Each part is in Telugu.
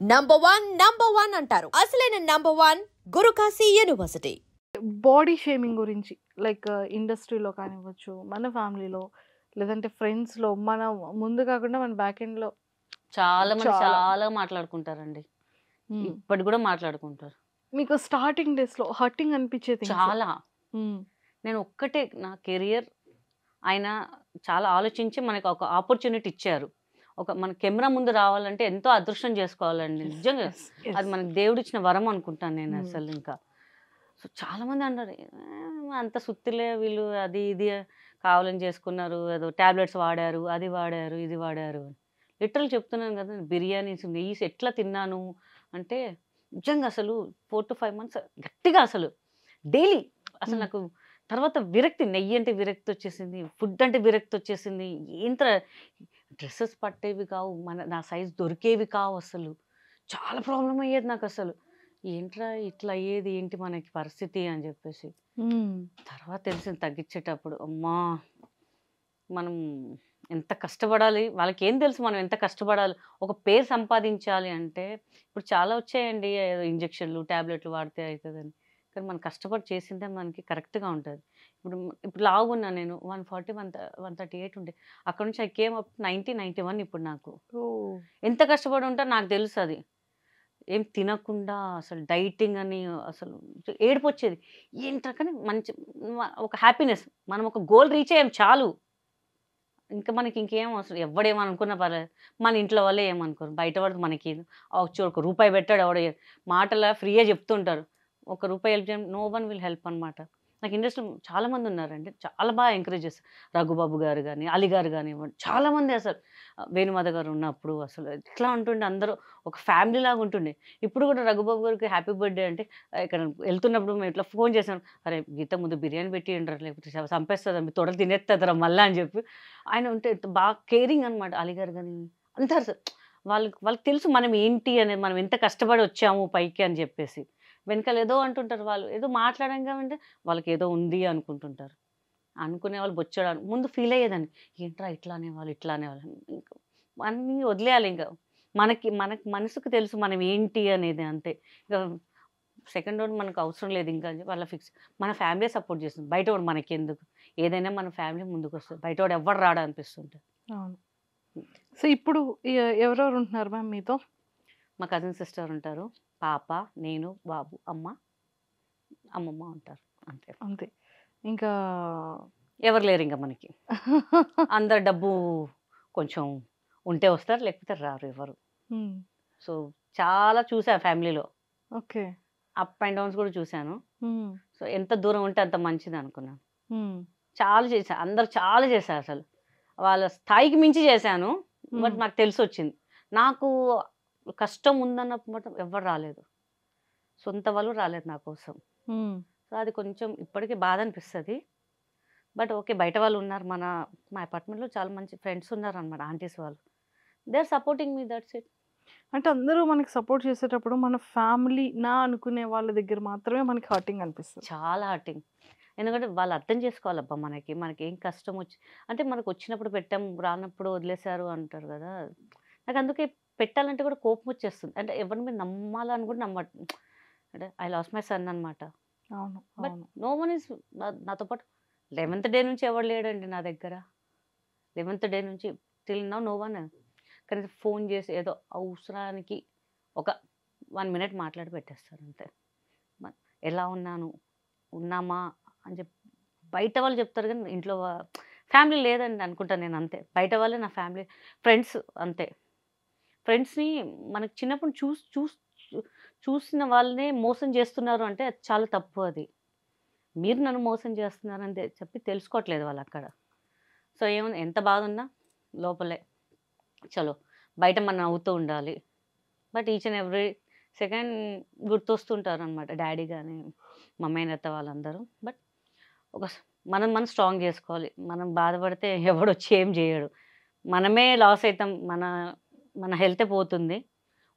నంబర్ వన్ అంటారు. అసలైన number one Gurukashi university. Body shaming గురించి లైక్ ఇండస్ట్రీలో కానివ్వచ్చు, మన ఫ్యామిలీలో లేదంటే ఫ్రెండ్స్‌లో మన ముందు కాకుండా మన బ్యాక్ ఎండ్‌లో చాలా మంది చాలా. చాలా మాట్లాడుకుంటారండి. హ్మ్. ఇప్పటికి కూడా మాట్లాడుకుంటారు. మీకు స్టార్టింగ్ డేస్‌లో హర్టింగ్ అనిపించే థింగ్స్? చాలా. హ్మ్. నేను ఒక్కటే నా కెరియర్ ఆయన చాలా ఆలోచించి మనకు ఒక ఆపర్చునిటీ ఇచ్చారు. మన కెమెరా ముందు రావాలంటే ఎంతో అదృష్టం చేసుకోవాలండి. నిజంగా యెస్. యెస్. అది మనకు దేవుడిచ్చిన వరం అనుకుంటాను నేను హ్మ్. అసలు ఇంకా. సో చాలామంది అన్నారు, అంత సుత్తిలే వీళ్ళు అది ఇది కావాలని చేసుకున్నారు. ఏదో టాబ్లెట్స్ వాడారు, అది వాడారు, ఇది వాడారు అని. లిటరల్ చెప్తున్నాను కదా! బిర్యానీస్, నెయ్యిస్ ఎట్లా తిన్నాను అంటే నిజంగా అసలు 4-5 మంత్స్ గట్టిగా అసలు డైలీ అసలు హ్మ్. నాకు తర్వాత విరక్తి. నెయ్యి అంటే విరక్తి వచ్చేసింది. ఫుడ్ అంటే విరక్తి వచ్చేసింది. ఏంత డ్రెసెస్ పట్టేవి కావు. నా సైజ్ దొరికేవి కావు అసలు. చాలా ప్రాబ్లమ్ అయ్యేది నాకసలు. ఏంట్రా ఇట్లా అయ్యేది ఏంటి మనకి పరిస్థితి అని చెప్పేసి. హ్మ్. తర్వాత తెలిసింది తగ్గించేటప్పుడు. అమ్మా! మనం ఎంత కష్టపడాలి. వాళ్ళకేం తెలుసు మనం ఎంత కష్టపడాలి. ఒక పేరు సంపాదించాలి అంటే ఇప్పుడు చాలా వచ్చాయండి. ఏదో ఇంజెక్షన్‌లు, టాబ్లెట్‌లు వాడితే అయితదని. కానీ మనం కష్టపడి చేసిందే మనకి కరెక్ట్‌గా ఉంటది. ఇప్పుడు లావుగున్నా నేను 140, 138 ఉండే. అక్కడ నుంచి ఐ కేమ్ అప్ 90, 91 ఇప్పుడు నాకు. ఓహ్! ఎంత కష్టపడి ఉంటానో నాకు తెలుసది. ఏం తినకుండా అసలు డైటింగ్ అని అసలు ఏడుపొచ్చేది. ఏంట్రా కానీ మంచి ఒక హ్యాపీనెస్. మనం ఒక గోల్ రీచ్ అయ్యాం చాలు. ఇంకా మనకి ఇంకేం అవసరం. ఎవ్వడేమనుకున్నా పర్లేదు. మన ఇంట్లో వాళ్ళే ఏమనుకోరు. బయట వాడికి మనకేంది. చూడు ఒక రూపాయి పెట్టాడు ఎవడో మాటలా ఫ్రీగా చెప్తుంటారు. ఒక రూపాయి హెల్ప్ చేయడం నో వన్ విల్ హెల్ప్ అనమాట. నాకు ఇండస్ట్రీలో చాలా మంది ఉన్నారండి. చాలా బాగా ఎంకరేజ్ చేస్తారు. రఘుబాబు గారు గాని, అలీ గారు గానివ్వండి, చాలామంది అసలు వేణుమాధవ్ గారు ఉన్నప్పుడు అసలు ఎట్లా ఉంటుండే అందరూ ఒక ఫ్యామిలీలాగా ఉంటుండే. ఇప్పుడు కూడా రఘుబాబు గారికి హ్యాపీ బర్త్‌డే అంటే ఇక్కడ వెళ్తున్నప్పుడు మేము ఇట్లా ఫోన్ చేసాం. "అరే! గీత ముందు బిర్యానీ పెట్టియండిరా లేకపోతే చంపేస్తదా మీ తొడలు తినేస్తదిరా మళ్ళా" అని చెప్పి ఆయన ఉంటే బాగా కేరింగ్ అనమాట. అలీగారు గాని అందరు వాళ్ళకి వాళ్ళకి తెలుసు మనం ఏంటి అనేది. మనం ఎంత కష్టపడి వచ్చాము పైకి అని చెప్పేసి. వెనకాల ఏదో అంటుంటారు వాళ్ళు. ఏదో మాట్లాడంగా అంటే వాళ్ళకేదో ఉంది అనుకుంటుంటారు. అనుకునేవాళ్ళు బొచ్చెడు ముందు ఫీల్ అయ్యేదాన్ని. ఏంట్రా ఇట్లా అనేవాళ్ళు, ఇట్లా అనేవాళ్ళు. ఇంక అన్నీ వదిలేయాలి ఇంక. మనకి మనసుకు తెలుసు మనం ఏంటి అనేది అంతే. ఇక సెకండ్ రౌండ్ మనకు అవసరం లేదు ఇంకా అని చెప్పి అలా ఫిక్స్. మన ఫ్యామిలీయే సపోర్ట్ చేస్తుంది. బయటోడు మనకెందుకు? ఏదైనా మన ఫ్యామిలీ ముందుకొస్తది. బయటోడు ఎవ్వడు రాడు అనిపిస్తుంటది. అవును. సో, ఇప్పుడు ఎవరెవరు ఉంటున్నారు మ్యామ్ మీతో? మా కజిన్ సిస్టర్ ఉంటారు. పాప, నేను, బాబు, అమ్మమ్మ ఉంటారు. అంతే. అంతే. ఇంకా ఎవరు లేరింక మనకి. అందరు డబ్బు కొంచెం ఉంటే వస్తారు. లేకపోతే రారు ఎవరు. హ్మ్. సో, చాలా చూసా ఫ్యామిలీలో. ఓకే. అప్ అండ్ డౌన్స్ కూడా చూసాను. హ్మ్. సో, ఎంత దూరం ఉంటే అంత మంచిదనుకున్నాను. హ్మ్. చాలా చేశా. అందరూ చాలా చేశారసలు. వాళ్ళ స్థాయికి మించి చేశాను. బట్ హ్మ్. నాకు తెలిసొచ్చింది. నాకు కష్టం ఉందన్నప్పుడు మాత్రం ఎవ్వరు రాలేదు. సొంత వాళ్ళు రాలేదు నా కోసం. హ్మ్. సో, అది కొంచెం ఇప్పటికి బాధనిపిస్తది. But okay. బయట వాళ్ళున్నారు. మా అపార్ట్మెంట్‌లో చాలా మంచి ఫ్రెండ్స్ ఉన్నారనమాట. ఆంటీస్ వాళ్ళు. They are supporting me that's it. అంటే అందరూ మనకి సపోర్ట్ చేసేటప్పుడు మన ఫ్యామిలీ అనుకునే వాళ్ళ దగ్గర మాత్రమే మనకి హర్టింగ్ అనిపిస్తది. చాలా హర్టింగ్. ఎందుకంటే వాళ్ళు అర్థం చేసుకోవాలబ్బా మనకి. మనకేం కష్టమొచ్చి అంటే మనకొచ్చినప్పుడు పెట్టాం, రానప్పుడు వదిలేసారు అంటారు గదా! నాకందుకే పెట్టాలంటే కూడా కోపమొచ్చేస్తుంది. అంటే ఎవరి మీద నమ్మాలని కూడా అంటే ఐ లాస్ట్ మై సన్ అనమాట. అవును. బట్ అవును. నో వన్ ఈస్ నాతో పాటు 11థ్ డే నుంచి ఎవడు లేడండి నా దగ్గర. 11థ్ డే నుంచి టిల్ నౌ నో వన్. కనీసం ఫోన్ చేసి ఏదో అవసరానికి ఒక 1 మినిట్ మాట్లాడి పెట్టేస్తారు అంతే. మ ఎలా ఉన్నాను? ఉన్నామా? అని బయట వాళ్ళు చెప్తారు గానీ ఇంట్లో ఫ్యామిలీ లేదండి అనుకుంటా నేను అంతే. బయట వాళ్ళే నా ఫ్యామిలీ. ఫ్రెండ్స్ అంతే. ఫ్రెండ్స్‌ని మనకు చిన్నప్పుడు చూ చూసిన వాళ్ళనే మోసం చేస్తున్నారు అంటే అది చాలా తప్పు అది. మీరు నన్ను మోసం చేస్తున్నారని చెప్పి తెలుసుకోవట్లేదు వాళ్ళక్కడ. సో, ఏముంది ఎంత బాధున్నా లోపలే. చలో బయట మనం నవ్వుతూ ఉండాలి. But each and every second గుర్తొస్తుంటారనమాట డ్యాడీ గాని, మమ్మీ, వాళ్ళందరూ. బట్ ఒక మనం స్ట్రాంగ్ జేసుకోవాలి. మనం బాధపడితే ఎవడొచ్చి ఏం జేయడు. మనమే లాస్ అయితాం. మన హెల్తే పోతుంది.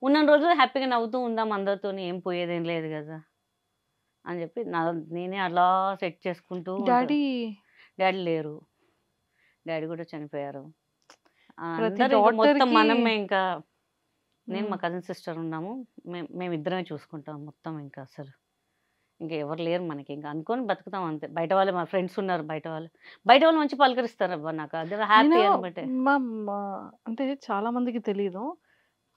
ఉన్నన్ని రోజులు హ్యాపీగా నవ్వుతూ ఉందాం అందరితోని. ఏం పోయేదేం లేదు గదా! అని జెప్పి నేనే అలా సెట్ చేసుకుంటూ ఉంటా. డ్యాడీ డ్యాడీ లేరు. డ్యాడీ గూడా చనిపోయారు. ప్రతి అందరూ ఇంక మొత్తం డాటర్‌కి మనమే ఇంకా నేను మా కజిన్ సిస్టర్ ఉన్నాము. మేమిద్దరమే చూసుకుంటాం మొత్తం ఇంకా అసలు. ఇంకా ఎవరు లేరు మనకి. ఇంకా అనుకోని బతుకుతాం అంతే. బయట వాళ్ళు మా ఫ్రెండ్స్ ఉన్నారు బయట వాళ్ళు. బయట వాళ్ళు మంచి పలకరిస్తారబ్బా నాకు. అది హ్యాపీ నేను అనబట్టే. మా అంటే చాలా మందికి తెలీదు.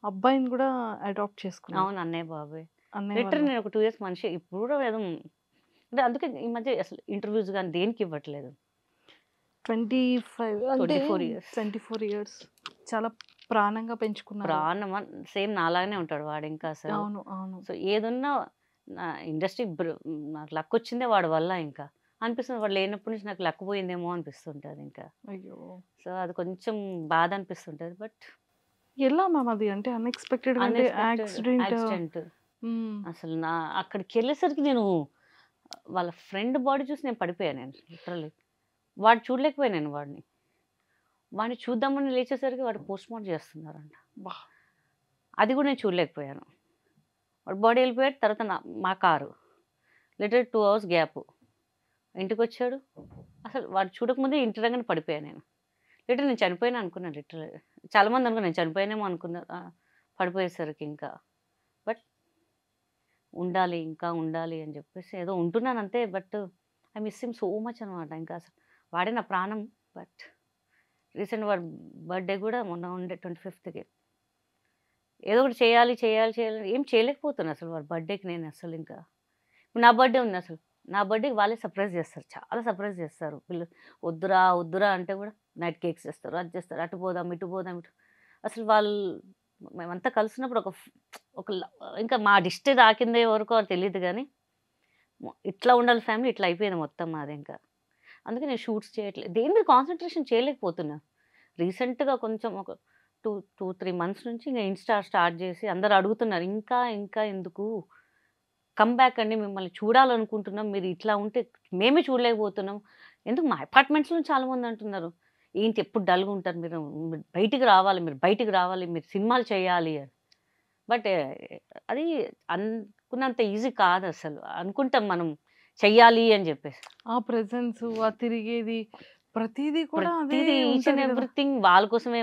అబ్బాయిని కూడా అడాప్ట్ చేసుకున్నారు. అవును. అన్నయ్య బాబాయ్. అన్నయ్య లిటరల్లీ వాళ్ళ. నేను ఒక 2 ఇయర్స్ మనిషి. ఇప్పుడు కూడా ఏదో అంటే అందుకే ఈ మధ్య అసలు ఇంటర్వ్యూస్ గాని దేనికి ఇవ్వట్లేదు. 25 అంటే 24 ఇయర్స్. 24 ఇయర్స్. చాలా ప్రాణంగా పెంచుకున్నారు. ప్రాణం సేమ్ నాలాగానే ఉంటాడు వాడు ఇంకా అసలు. అవును. అవును. సో ఏదున్నా నా ఇండస్ట్రీ నాకు లక్ వచ్చిందే వాడి వల్ల ఇంకా. అనిపిస్తుంది వాడు లేనప్పటి నుంచి నాకు లక్ పోయిందేమో అనిపిస్తుంటది ఇంకా. అయ్యో! సో అది కొంచెం బాధ అనిపిస్తుంటది. బట్ ఎలా మ్యామ్ అది? అంటే అన్‌ఎక్స్‌పెక్టెడ్‌గా అంటే యాక్సిడెంట్. యాక్సిడెంట్. హ్మ్. అసలు అక్కడికెళ్ళేసరికి నేను వాళ్ళ ఫ్రెండ్ బాడీ చూసి నేను పడిపోయాను నేను లిటరల్లీ. వాడు చూడలేకపోయాను వాడిని. వాడిని చూద్దామని లేచేసరికి వాడు పోస్ట్‌మార్టం చేస్తున్నారంట. అబ్బా! అది కూడా నేను చూడలేకపోయాను. వాడు బాడీ వెళ్ళిపోయాడు. తర్వాత మా కారు. Literally 2 hours gap. ఇంటికొచ్చాడు. అసలు వాడు చూడకముందే ఇంటి దగ్గర పడిపోయాను నేను. లిటరల్లీ నేను చనిపోయాను అనుకున్నాను లిటరల్లీ. చాలామంది అనుకున్నారు నేను చనిపోయానేమో అనుకున్నారు. పడిపోయేసరికి ఇంకా. బట్ ఉండాలి, ఇంకా ఉండాలి అని చెప్పేసి ఏదో ఉంటున్నాను అంతే. But I miss him so much అనమాట. ఇంకా అసలు వాడే నా ప్రాణం. బట్ రీసెంట్ వాడి బర్త్‌డే కూడా మొన్న ఉండే 25కి. ఏదో ఒకటి చేయాలి, చేయాలి, చేయాలి ఏం చేయలేకపోతున్నా అసలు వాడి బర్త్‌డేకి నేను అసలు ఇంకా. ఇప్పుడు నా బర్త్‌డే ఉంది అసలు. నా బర్త్‌డేకి వాళ్ళే సర్ప్రైజ్ చేస్తారు. చాలా సర్ప్రైజ్ చేస్తారు. వీళ్ళు వద్దురా, వద్దురా అంటే కూడా నైట్ కేక్స్ చేస్తారు. అది చేస్తారు. అటు పోదాం, ఇటు పోదాం, ఇటు అసలు వాళ్ళు మేమంతా కలిసినప్పుడు ఒక ఇంకా మా దిష్టి తాకిందే ఎవరికో తెలీదు గానీ, ఇట్లా ఉండాలి ఫ్యామిలీ ఇట్లా అయిపోయింది మొత్తం మాది ఇంకా. అందుకే నేను షూట్స్ చేయట్లేదు. దేని మీద కాన్సంట్రేషన్ చేయలేకపోతున్నా. రీసెంట్‌గా కొంచెం ఒక 3 మంత్స్ నుంచి ఇంక ఇన్‌స్టా స్టార్ట్ చేసి అందరూ అడుగుతున్నారు. ఇంకా, ఇంకా ఎందుకు? కమ్‌బ్యాక్ అండి మిమ్మల్ని చూడాలనుకుంటున్నాం. మీరు ఇట్లా ఉంటే మేమే చూడలేకపోతున్నాం. ఎందుకు మా అపార్ట్మెంట్స్‌లో చాలామంది అంటున్నారు. ఏంటి ఎప్పుడు డల్‌గా ఉంటారు మీరు. మీరు బయటికి రావాలి, మీరు బయటికి రావాలి, మీరు సినిమాలు చేయాలి అని. బట్ అది అనుకున్నంత ఈజీ కాదసలు. అనుకుంటాం మనం చెయ్యాలి అని చెప్పేసి. ఆ ప్రెజెన్స్, ఆ తిరిగేది ప్రతీదీ కూడా అదే ప్రతీది ఈచ్ అండ్ ఉంటది కదా! ఎవ్రీథింగ్ వాళ్ళ కోసమే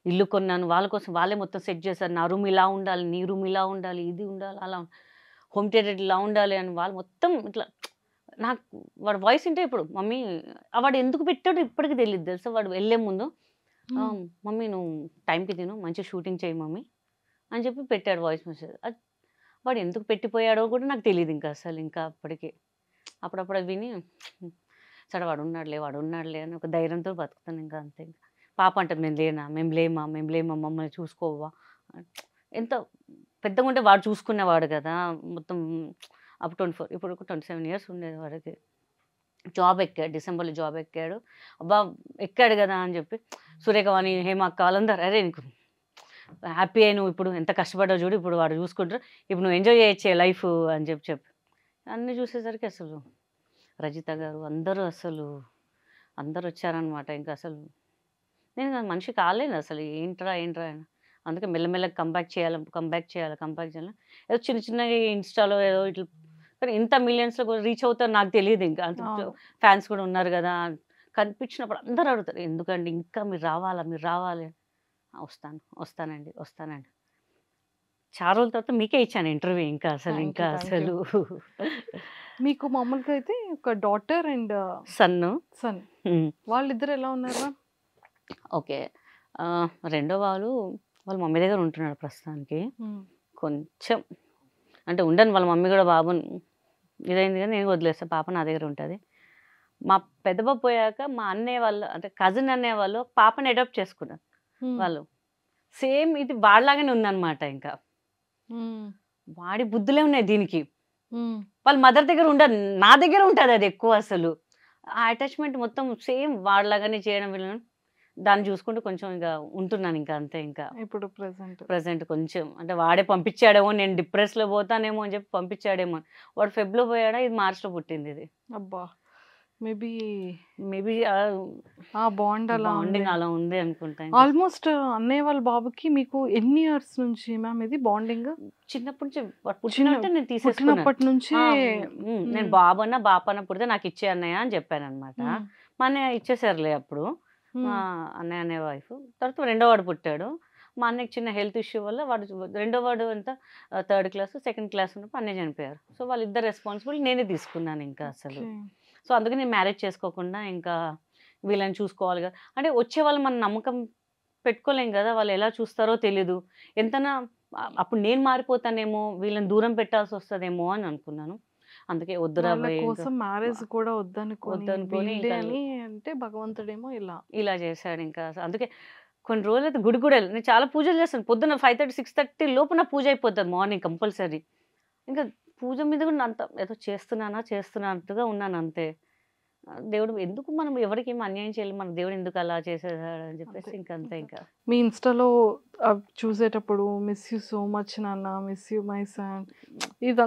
ఇల్లు కొన్నాను. వాళ్ళ కోసం వాళ్ళే మొత్తం సెట్ చేశారు. నా రూమ్ ఇలా ఉండాలి, నీ రూమ్ ఇలా ఉండాలి, ఇది ఉండాలి, అలా హోమ్ థియేటర్ ఇలా ఉండాలి అని వాళ్ళు మొత్తం ఇట్లా నాకు వాడి వాయిస్ వింటే ఇప్పుడు మమ్మీ వాడు ఎందుకు పెట్టాడో ఇప్పటికి తెలీదు తెలుసా? వాడు వెళ్ళే ముందు హ్మ్. మమ్మీ నువ్వు టైంకి తిను మంచిగా షూటింగ్ చేయి మమ్మీ అని చెప్పి పెట్టాడు వాయిస్ మెసేజ్. వాడు ఎందుకు పెట్టిపోయాడో కూడా నాకు తెలీదు ఇంకా అసలు ఇంకా అప్పటికి. అప్పుడప్పుడు అది విని సరే వాడు ఉన్నాడులే అని ఒక ధైర్యంతో బతుకుతాను ఇంకా అంతే. ఇంకా పాప అంటది మేము లేమా మమ్మల్ని చూసుకోవా ఎంత పెద్దగా ఉంటే వాడు చూసుకునేవాడు కదా మొత్తం. అప్పుడు 24 ఇప్పుడు 27 ఇయర్స్ ఉండేది వాడికి. జాబ్ ఎక్కాడు. డిసెంబర్‌లో జాబ్ ఎక్కాడు. అబ్బా! ఎక్కాడు కదా అని చెప్పి సురేఖవాణి, హేమ అక్క వాళ్ళందరూ అరే నీకు హ్యాపీ అయ్యి నువ్వు ఇప్పుడు ఎంత కష్టపడ్డావు చూడు ఇప్పుడు వాడు చూసుకుంటారు. ఇప్పుడు నువ్వు ఎంజాయ్ చేయొచ్చే లైఫ్ అని చెప్పి అన్నీ చూసేసరికి అసలు రజిత గారు అందరూ వచ్చారనమాట. ఇంకా అసలు నేను మనిషి కాలేను అసలు ఏంట్రా అని. అందుకే మెల్లమెల్లగా కంబ్యాక్ చేయాలి. ఏదో చిన్నగా ఇన్‌స్టాలో ఏదో ఇట్లా కానీ ఇంత మిలియన్స్‌లో కూడా రీచ్ అవుతారని నాకు తెలీదు ఇంకా. అంత అవును. ఫ్యాన్స్ కూడా ఉన్నారు కదా! కనిపించినప్పుడు అందరూ అడుగుతారు. ఎందుకండి ఇంకా మీరు రావాలి. వస్తానండి. చాలా రోజుల తర్వాత మీకే ఇచ్చాను ఇంటర్వ్యూ ఇంకా థ్యాంక్ యూ. అసలు. మీకు మామూలుగా అయితే ఒక డాటర్ అండ్ సన్ను. సన్. హ్మ్. వాళ్ళిద్దరు ఎలా ఉన్నారు మ్యామ్? ఓకే. రెండో వాళ్ళ మమ్మీ దగ్గర ఉంటున్నాడు ప్రస్తుతానికి. హ్మ్. కొంచెం అంటే ఉండను వాళ్ళ మమ్మీ కూడా బాబుని ఇదైంది కానీ నేను వదిలేస్తా. పాప నా దగ్గర ఉంటది. మా పెద్ద బాబు పోయాక మా అన్నయ్య వాళ్ళు అంటే కజిన్ అన్నయ్య వాళ్ళు పాపని అడాప్ట్ చేసుకున్నారు హ్మ్. వాళ్ళు. సేమ్ ఇది వాడిలాగానే ఉందన్నమాట ఇంకా. హ్మ్. వాడి బుద్ధులే ఉన్నాయి దీనికి. హ్మ్. వాళ్ళ మదర్ దగ్గర ఉండదు. నా దగ్గర ఉంటది అది ఎక్కువ అసలు. ఆ అటాచ్‌మెంట్ మొత్తం సేమ్ వాడిలాగానే చేయడం వీళ్ళని దాన్ని చూసుకుంటూ కొంచెం ఇక ఉంటున్నాను ఇంకా అంతే ఇంకా. ఇప్పుడు ప్రెజెంట్. ప్రెజెంట్ కొంచెం అంటే వాడే పంపించాడేమో నేను డిప్రెస్‌లో పోతానేమో అని చెప్పి పంపించాడేమో. వాడు ఫెబ్‌లో పోయాడా ఇది మార్చ్‌లో పుట్టింది ఇది. అబ్బా! మేబీ మేబీ ఆ బాండ్ అలా ఉంది. బాండింగ్ అలా ఉంది అనుకుంటా. ఇంకా ఆల్మోస్ట్ అన్నయ్య వాళ్ళ బాబుకి మీకు ఎన్ని ఇయర్స్ నుంచి మ్యామ్ ఇది బాండింగ్? చిన్నప్పటి నుంచి వాడు పుట్టినట్టే నేను తీసేసుకున్నాను. పుట్టినప్పటి నుంచే. నేను బాబన్నా బాపన్న పుడితే నాకు ఇచ్చే అన్నయ్య అని చెప్పాననమాట. హ్మ్. మా అన్నయ్య ఇచ్చేసారులే అప్పుడు. మా హ్మ్. అన్నయ్య వైఫ్. తర్వాత రెండో వాడు పుట్టాడు. మా అన్నయ్యకి చిన్న హెల్త్ ఇష్యూ వల్ల వాడు రెండో వాడు అంతా థర్డ్ క్లాస్, సెకండ్ క్లాస్ ఉన్నప్పుడు అన్నయ్య చనిపోయారు. సో వాళ్ళిద్దరు రెస్పాన్సిబుల్ నేనే తీసుకున్నాను ఇంకా అసలు. ఓకే. సో అందుకే నేను మ్యారేజ్ చేసుకోకుండా ఇంకా వీళ్ళని చూసుకోవాలి కదా, అంటే వచ్చేవాళ్ళు మన నమ్మకం పెట్టుకోలేం కదా, వాళ్ళు ఎలా చూస్తారో తెలీదు. ఎంతనా అప్పుడు నేను మారిపోతానేమో, వీళ్ళని దూరం పెట్టాల్సి వస్తదేమో అని అనుకున్నాను. అందుకే వద్దురా వాళ్ళ భయ్ ఇంకా కోసం మ్యారేజ్ కూడా వద్దనుకొని వద్దనుకొని వీళ్ళే ఇంకా అని అంటే భగవంతుడేమో ఇలా. ఇలా చేశాడు ఇంకా. అందుకే కొన్ని రోజులైతే గుడి కూడా నేను చాలా పూజలు చేస్తాను. పొద్దున్న 5:30, 6:30 లోపు నా పూజ అయిపోతది మార్నింగ్ కంపల్సరీ. ఇంకా పూజ మీద కూడా అంత ఏదో చేస్తున్నట్టుగా ఉన్నాను అంతే. దేవుడు ఎందుకు మనం ఎవరికీ ఏమి అన్యాయం చేయలేం. మన దేవుడు ఎందుకు అలా చేసేసాడని చెప్పేసి అంతే. ఇంకంతే ఇంకా. మీ ఇన్‌స్టాలో చూసేటప్పుడు మిస్ యూ సో మచ్ నాన్న, మిస్ యూ మై సన్ ఇదంతా